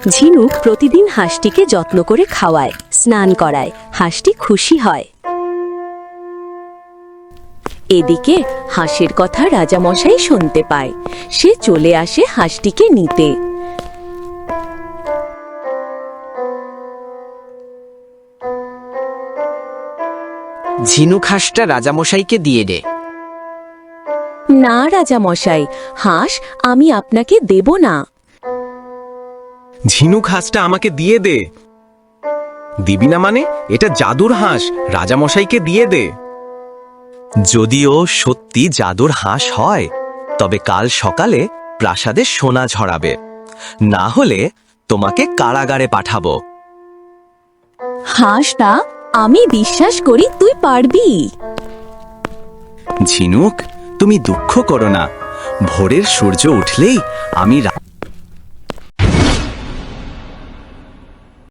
ঝিনুক প্রতিদিন হাঁসটিকে যত্ন করে খাওয়ায়, স্নান করায়। হাঁসটি খুশি হয়। এদিকে হাঁসের কথা রাজামশাই শুনতে পায়। সে চলে আসে হাঁসটিকে নিতে। ঝিনুক হাঁসটা রাজামশাইকে দিয়ে দে। না রাজামশাই, হাঁস আমি আপনাকে দেব না। ঝিনুক হাঁসটা আমাকে দিয়ে দে। দিবি না মানে? এটা জাদুর হাঁস, রাজামশাইকে দিয়ে দে। যদিও সত্যি জাদুর হাঁস হয়, তবে কাল সকালে প্রাসাদে সোনা ঝরাবে, না হলে তোমাকে কারাগারে পাঠাবো। হাঁসটা আমি বিশ্বাস করি তুই পারবি। ঝিনুক, তুমি দুঃখ করো না। ভোরের সূর্য উঠলেই আমি